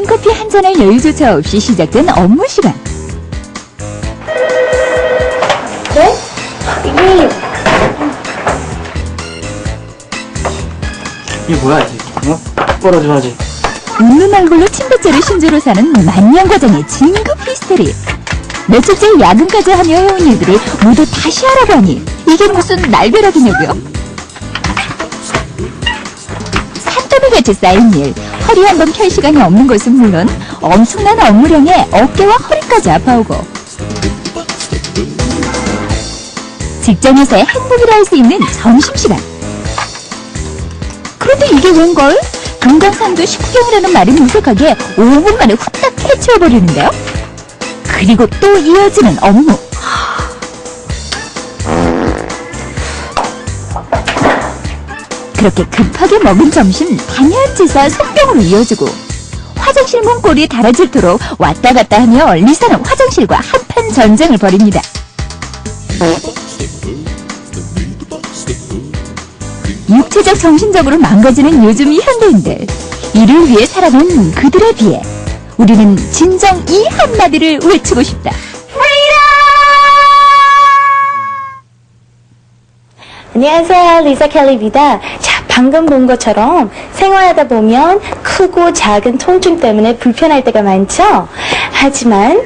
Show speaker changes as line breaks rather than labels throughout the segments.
커피 한 잔의 여유조차 없이 시작된 업무 시간.
네?
이게 뭐야 이게? 어? 벌어져야지.
웃는 얼굴로 침대째를 신주로 사는 만년과장의 진급 히스테리. 며칠째 야근까지 하며 해온 일들을 모두 다시 하라고 하니 이게 무슨 날벼락이냐고요? 산더미같이 쌓인 일, 허리 한 번 펼 시간이 없는 것은 물론 엄청난 업무량에 어깨와 허리까지 아파오고 직장에서의 행복이라 할 수 있는 점심시간. 그런데 이게 웬걸? 금강산도 식후경이라는 말이 무색하게 5분 만에 후딱 해치워버리는데요? 그리고 또 이어지는 업무. 그렇게 급하게 먹은 점심 당연지사 속병으로 이어지고 화장실 문 꼴이 달아질도록 왔다 갔다 하며 리사는 화장실과 한판 전쟁을 벌입니다. 육체적 정신적으로 망가지는 요즘 이 현대인들. 이를 위해 살아가는 그들에 비해 우리는 진정 이 한마디를 외치고 싶다.
안녕하세요, 리사 켈리입니다. 자, 방금 본 것처럼 생활하다 보면 크고 작은 통증 때문에 불편할 때가 많죠? 하지만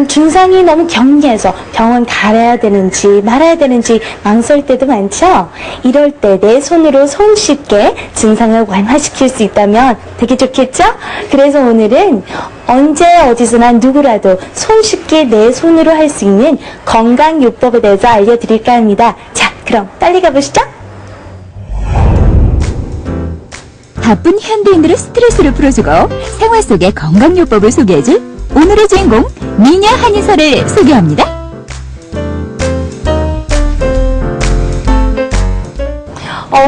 증상이 너무 경미해서 병원 가야 되는지 말아야 되는지 망설 때도 많죠? 이럴 때 내 손으로 손쉽게 증상을 완화시킬 수 있다면 되게 좋겠죠? 그래서 오늘은 언제 어디서나 누구라도 손쉽게 내 손으로 할 수 있는 건강요법에 대해서 알려드릴까 합니다. 자, 그럼 빨리 가보시죠.
바쁜 현대인들의 스트레스를 풀어주고 생활 속의 건강요법을 소개해줄 오늘의 주인공 미녀 한의사를 소개합니다.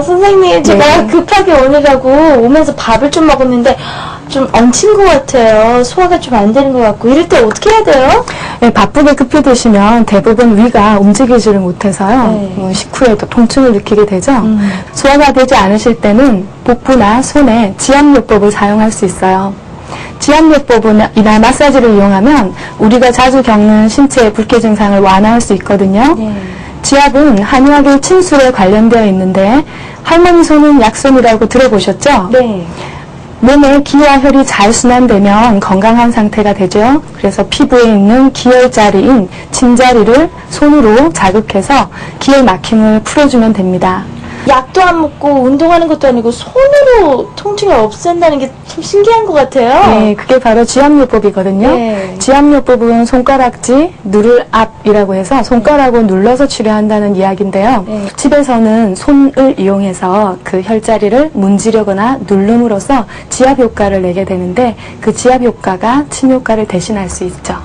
선생님, 제가 급하게 오느라고 오면서 밥을 좀 먹었는데 좀 얹힌 것 같아요. 소화가 좀 안 되는 것 같고. 이럴 때 어떻게 해야 돼요?
네, 바쁘게 급히 드시면 대부분 위가 움직이지를 못해서요. 식후에도 통증을 느끼게 되죠. 소화가 되지 않으실 때는 복부나 손에 지압요법을 사용할 수 있어요. 지압요법이나 마사지를 이용하면 우리가 자주 겪는 신체의 불쾌 증상을 완화할 수 있거든요. 지압은 한의학의 침술에 관련되어 있는데 할머니 손은 약손이라고 들어보셨죠?
네.
몸에 기와 혈이 잘 순환되면 건강한 상태가 되죠. 그래서 피부에 있는 기혈자리인 침자리를 손으로 자극해서 기혈 막힘을 풀어주면 됩니다.
약도 안 먹고 운동하는 것도 아니고 손으로 통증을 없앤다는 게 참 신기한 것 같아요.
네, 그게 바로 지압요법이거든요.
네.
지압요법은 손가락지, 누를 앞이라고 해서 손가락으로 눌러서 치료한다는 이야기인데요.
네.
집에서는 손을 이용해서 그 혈자리를 문지르거나 누름으로써 지압 효과를 내게 되는데 그 지압 효과가 침 효과를 대신할 수 있죠.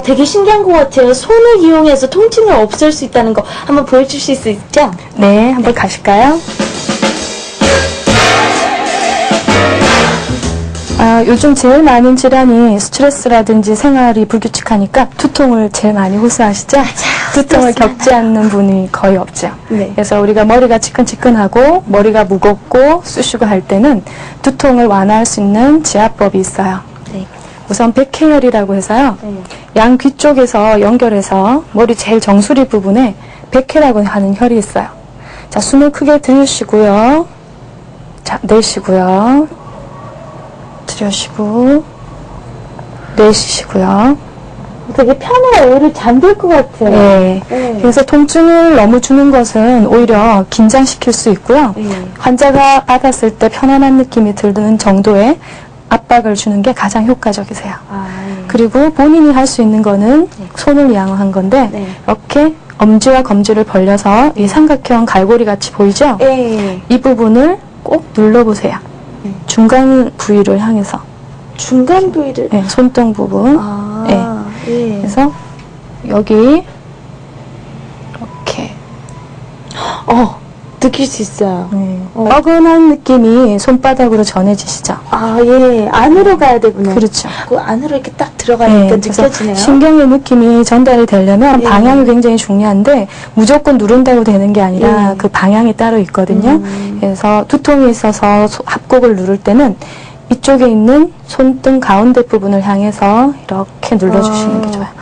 되게 신기한 것 같아요. 손을 이용해서 통증을 없앨 수 있다는 거 한번 보여주실 수 있죠?
네, 한번 가실까요? 요즘 제일 많은 질환이 스트레스라든지 생활이 불규칙하니까 두통을 제일 많이 호소하시죠? 두통을 겪지 않는 분이 거의 없죠.
네.
그래서 우리가 머리가 치근치근하고 머리가 무겁고 쑤시고 할 때는 두통을 완화할 수 있는 지압법이 있어요.
네.
우선 백회혈이라고 해서요.
네.
양 귀 쪽에서 연결해서 머리 제일 정수리 부분에 백회라고 하는 혈이 있어요. 자, 숨을 크게 들이쉬고요. 자, 내쉬고요. 들여쉬고 내쉬시고요.
되게 편해요. 오히려 잠들 것 같아요.
네.
네.
그래서 통증을 너무 주는 것은 오히려 긴장시킬 수 있고요.
네.
환자가 받았을 때 편안한 느낌이 드는 정도의 압박을 주는 게 가장 효과적이세요.
네.
그리고 본인이 할 수 있는 거는 손을 이용한 건데
네.
이렇게 엄지와 검지를 벌려서 이 삼각형 갈고리 같이 보이죠?
네.
이 부분을 꼭 눌러보세요. 중간 부위를 향해서.
중간 부위를.
네, 손등 부분. 네.
예.
그래서 여기 이렇게
느낄 수 있어요.
뻐근한 느낌이 손바닥으로 전해지시죠?
예. 안으로 가야 되구나.
그렇죠.
그 안으로 이렇게 딱 들어가니까
그래서
느껴지네요.
신경의 느낌이 전달이 되려면
네.
방향이 굉장히 중요한데 무조건 누른다고 되는 게 아니라
네.
그 방향이 따로 있거든요. 그래서 두통이 있어서 합곡을 누를 때는 이쪽에 있는 손등 가운데 부분을 향해서 이렇게 눌러주시는 게 좋아요.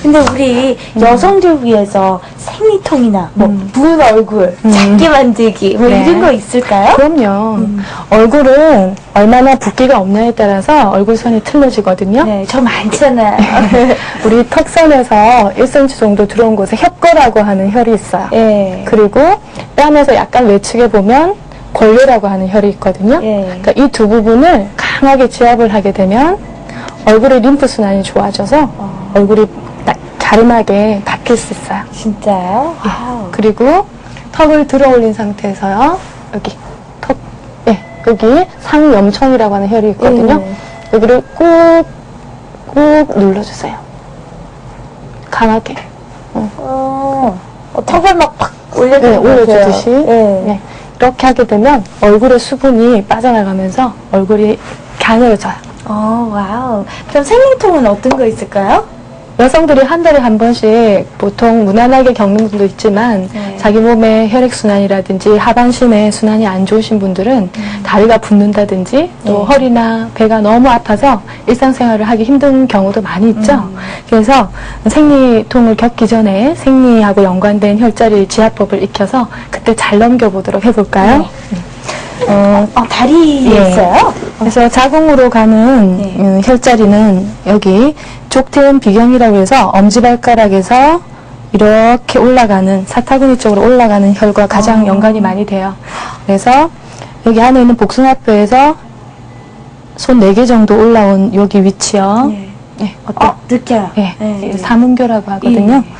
근데 우리 여성들 위해서 생리통이나 뭐 부은 얼굴 작게 만들기 뭐
네.
이런 거 있을까요?
그럼요. 얼굴은 얼마나 붓기가 없냐에 따라서 얼굴선이 틀려지거든요.
네, 저 많잖아요.
우리 턱선에서 1cm 정도 들어온 곳에 협거라고 하는 혈이 있어요.
네.
그리고 뺨에서 약간 외측에 보면 골교라고 하는 혈이 있거든요.
예.
그러니까 이 두 부분을 강하게 지압을 하게 되면 얼굴의 림프순환이 좋아져서 얼굴이 갸름하게 박힐 수 있어요.
진짜요? 와우.
그리고 턱을 들어 올린 상태에서요. 여기 턱, 여기 상염청이라고 하는 혈이 있거든요. 여기를 꾹 눌러주세요. 강하게.
턱을 막 팍
네,
올려주는 것 같아요.
올려주듯이.
네.
네. 이렇게 하게 되면 얼굴의 수분이 빠져나가면서 얼굴이 가늘어져요.
와우. 그럼 생리통은 어떤 거 있을까요?
여성들이 한 달에 한 번씩 보통 무난하게 겪는 분도 있지만
네.
자기 몸의 혈액순환이라든지 하반신의 순환이 안 좋으신 분들은 다리가 붓는다든지 또
네.
허리나 배가 너무 아파서 일상생활을 하기 힘든 경우도 많이 있죠. 그래서 생리통을 겪기 전에 생리하고 연관된 혈자리 지압법을 익혀서 그때 잘 넘겨보도록 해볼까요?
다리에
예.
있어요?
그래서 자궁으로 가는
네.
혈자리는 여기 족태음 비경이라고 해서 엄지발가락에서 이렇게 올라가는 사타구니 쪽으로 올라가는 혈과 가장 연관이 많이 돼요. 그래서 여기 안에 있는 복숭아뼈에서 손 4개 정도 올라온 여기 위치요.
네.
네, 어때요?
느껴요.
네,
네.
사문교라고 하거든요.
예.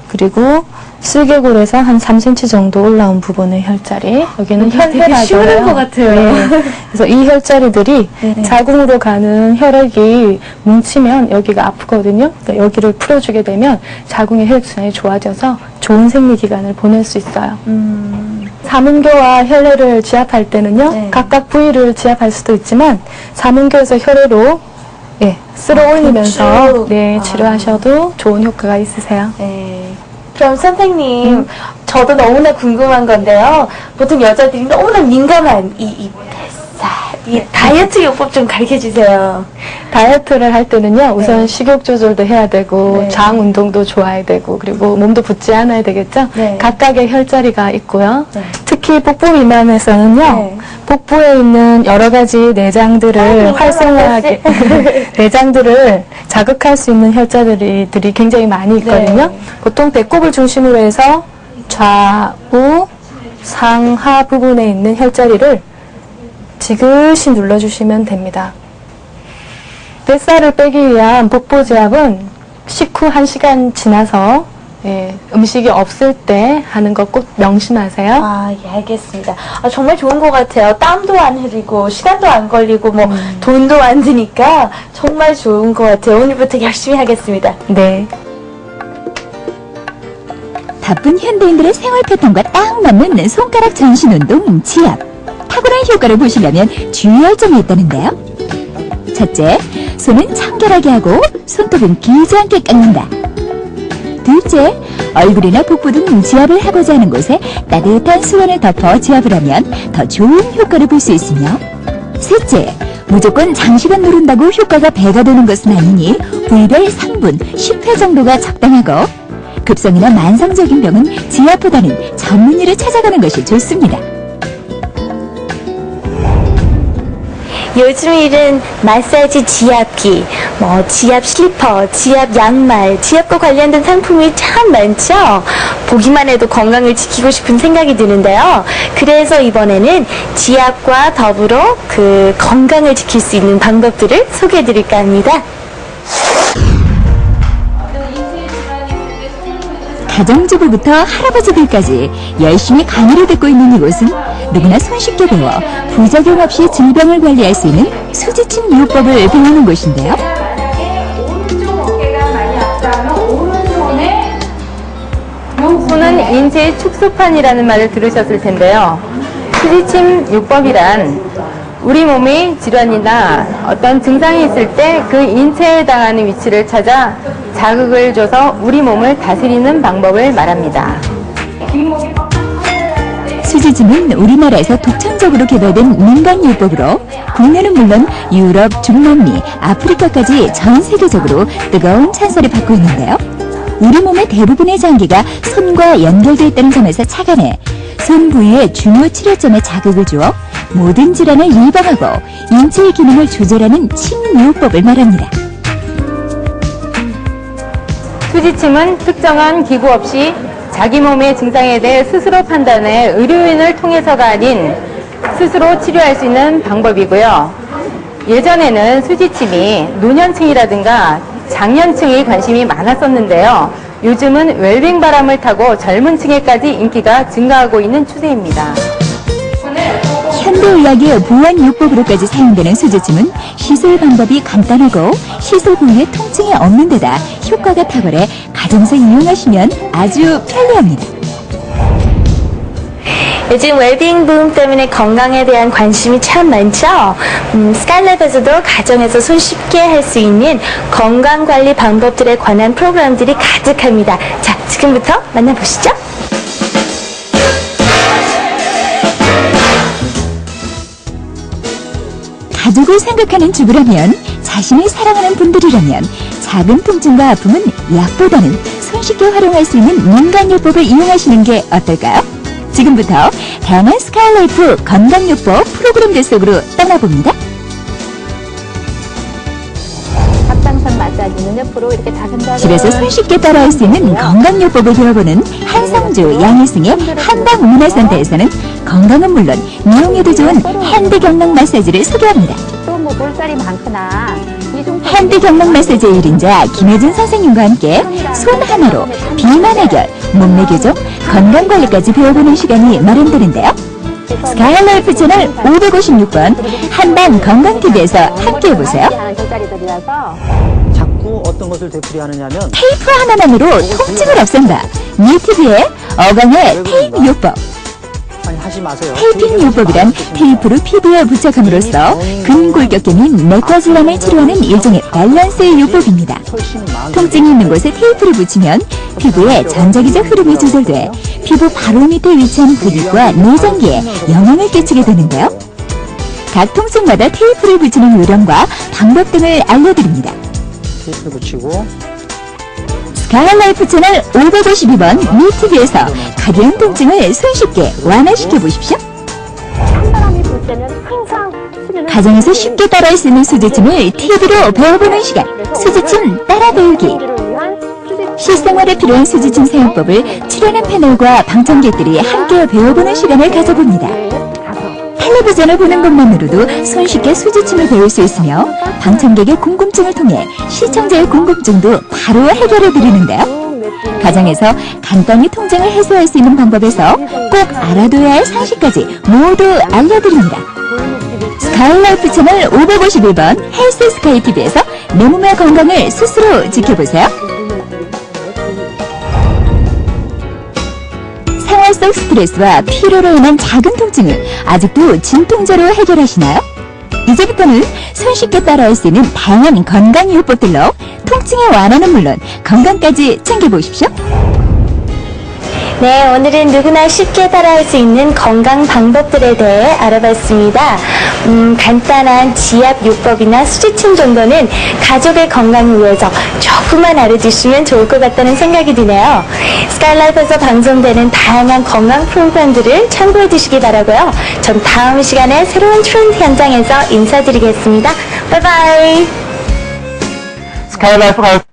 그리고 슬개골에서 한 3cm 정도 올라온 부분의 혈자리. 여기는
되게
혈회라고
시원한
해요.
것 같아요.
네. 그래서 이 혈자리들이
네네.
자궁으로 가는 혈액이 뭉치면 여기가 아프거든요. 그러니까 여기를 풀어주게 되면 자궁의 혈액순환이 좋아져서 좋은 생리기간을 보낼 수 있어요. 사문교와 혈례를 지압할 때는요.
네.
각각 부위를 지압할 수도 있지만 사문교에서 혈례로 쓸어 올리면서
쭉.
치료하셔도 좋은 효과가 있으세요.
네. 그럼 선생님, 저도 너무나 궁금한 건데요. 보통 여자들이 너무나 민감한 이 뱃살, 이 다이어트 요법 좀 가르쳐 주세요.
다이어트를 할 때는요, 우선
네.
식욕 조절도 해야 되고,
네.
장 운동도 좋아야 되고, 그리고 몸도 붓지 않아야 되겠죠?
네.
각각의 혈자리가 있고요.
네.
특히 복부 미만에서는요,
네.
복부에 있는 여러 가지 내장들을 활성화하게, 내장들을 자극할 수 있는 혈자리들이 굉장히 많이 있거든요.
네.
보통 배꼽을 중심으로 해서 좌우, 상하 부분에 있는 혈자리를 지그시 눌러주시면 됩니다. 뱃살을 빼기 위한 복부 제압은 식후 1시간 지나서 음식이 없을 때 하는 거 꼭 명심하세요.
예, 알겠습니다. 정말 좋은 것 같아요. 땀도 안 흐리고, 시간도 안 걸리고, 돈도 안 드니까 정말 좋은 것 같아요. 오늘부터 열심히 하겠습니다.
네.
바쁜 현대인들의 생활 패턴과 딱 맞는 손가락 전신 운동 지압. 탁월한 효과를 보시려면 주의할 점이 있다는데요. 첫째, 손은 청결하게 하고 손톱은 길지 않게 깎는다. 둘째, 얼굴이나 복부 등 지압을 하고자 하는 곳에 따뜻한 수건을 덮어 지압을 하면 더 좋은 효과를 볼 수 있으며, 셋째, 무조건 장시간 누른다고 효과가 배가 되는 것은 아니니 부위별 3분, 10회 정도가 적당하고, 급성이나 만성적인 병은 지압보다는 전문의를 찾아가는 것이 좋습니다.
요즘 일은 마사지 지압기, 지압 슬리퍼, 지압 양말, 지압과 관련된 상품이 참 많죠? 보기만 해도 건강을 지키고 싶은 생각이 드는데요. 그래서 이번에는 지압과 더불어 그 건강을 지킬 수 있는 방법들을 소개해 드릴까 합니다.
가정주부부터 할아버지들까지 열심히 강의를 듣고 있는 이곳은 누구나 손쉽게 배워 부작용 없이 질병을 관리할 수 있는 수지침 요법을 배우는 곳인데요.
손은 인체의 축소판이라는 말을 들으셨을 텐데요. 수지침 요법이란 우리 몸의 질환이나 어떤 증상이 있을 때 그 인체에 해당하는 위치를 찾아 자극을 줘서 우리 몸을 다스리는 방법을 말합니다.
수지침은 우리나라에서 독창적으로 개발된 민간요법으로 국내는 물론 유럽, 중남미, 아프리카까지 전 세계적으로 뜨거운 찬사를 받고 있는데요. 우리 몸의 대부분의 장기가 손과 연결되어 있다는 점에서 착안해 손 부위의 중요 치료점에 자극을 주어 모든 질환을 예방하고 인체의 기능을 조절하는 침요법을 말합니다.
수지침은 특정한 기구 없이 자기 몸의 증상에 대해 스스로 판단해 의료인을 통해서가 아닌 스스로 치료할 수 있는 방법이고요. 예전에는 수지침이 노년층이라든가 장년층이 관심이 많았었는데요. 요즘은 웰빙 바람을 타고 젊은 층에까지 인기가 증가하고 있는 추세입니다.
현대의학의 보완요법으로까지 사용되는 수지침은 시술 방법이 간단하고 시술 부위의 통증이 없는 데다 효과가 탁월해 가정에서 이용하시면 아주 편리합니다.
요즘 웰빙 붐 때문에 건강에 대한 관심이 참 많죠? 스카이랩에서도 가정에서 손쉽게 할 수 있는 건강관리 방법들에 관한 프로그램들이 가득합니다. 자, 지금부터 만나보시죠.
가족을 생각하는 주부라면, 자신을 사랑하는 분들이라면 작은 통증과 아픔은 약보다는 손쉽게 활용할 수 있는 민간요법을 이용하시는 게 어떨까요? 지금부터 다양한 스카이라이프 건강요법 프로그램들 속으로 떠나봅니다.
갑상선 마사지는 옆으로 이렇게 다근다근
집에서 손쉽게 따라할 수 있는 건강요법을 배워보는 한성주 양희승의 한방문화센터에서는 건강은 물론 미용에도 좋은 핸드 경락 마사지를 소개합니다.
또 뭐 볼살이 많거나 이중성
핸드 경락 마사지의 1인자 김혜준 선생님과 함께 손 하나로 비만 해결, 몸매 교정, 건강관리까지 배워보는 시간이 마련되는데요. 스카이라이프 채널 556번 한방건강TV에서 함께해보세요.
하는 돗자리들이라서
자꾸 어떤 것을 되풀이하느냐면
테이프 하나만으로 통증을 없앤다. 뉴티비의 어강의 테이프 요법.
아니 하지 마세요.
테이핑 요법이란 테이프를 피부에 부착함으로써 근골격계 및 메타질환을 치료하는 일종의 밸런스의 요법입니다. 통증이 있는 곳에 테이프를 붙이면 피부에 전자기적 흐름이 조절돼 피부 바로 밑에 위치한 근육과 내장기에 영향을 끼치게 되는데요. 각 통증마다 테이프를 붙이는 요령과 방법 등을 알려드립니다.
테이프를 붙이고
스카이라이프 채널 552번 뉴티비에서 가벼운 통증을 손쉽게 완화시켜 보십시오.
찬바람이 불 때는 항상 수면을
가정에서 쉽게 따라할 수 있는 수지침을 TV로 배워보는 시간, 수지침 따라 배우기.
위한 수직
실생활에 필요한 수지침 사용법을 출연한 패널과 방청객들이 함께 배워보는 시간을 가져봅니다. 텔레비전을 보는 것만으로도 손쉽게 수지침을 배울 수 있으며 방청객의 궁금증을 통해 시청자의 궁금증도 바로 해결해 드리는데요. 가정에서 간단히 통증을 해소할 수 있는 방법에서 꼭 알아둬야 할 상식까지 모두 알려드립니다. 스카이라이프 채널 551번 헬스 스카이 TV에서 내 몸의 건강을 스스로 지켜보세요. 생활 속 스트레스와 피로로 인한 작은 통증을 아직도 진통제로 해결하시나요? 이제부터는 손쉽게 따라할 수 있는 다양한 건강요법들로 통증의 완화는 물론 건강까지 챙겨보십시오.
네, 오늘은 누구나 쉽게 따라할 수 있는 건강 방법들에 대해 알아봤습니다. 간단한 지압요법이나 수지침 정도는 가족의 건강을 위해서 조금만 알아두시면 좋을 것 같다는 생각이 드네요. 스카이라이프에서 방송되는 다양한 건강 프로그램들을 참고해 주시기 바라고요. 전 다음 시간에 새로운 트렌드 현장에서 인사드리겠습니다. 바이바이.
스카이라이프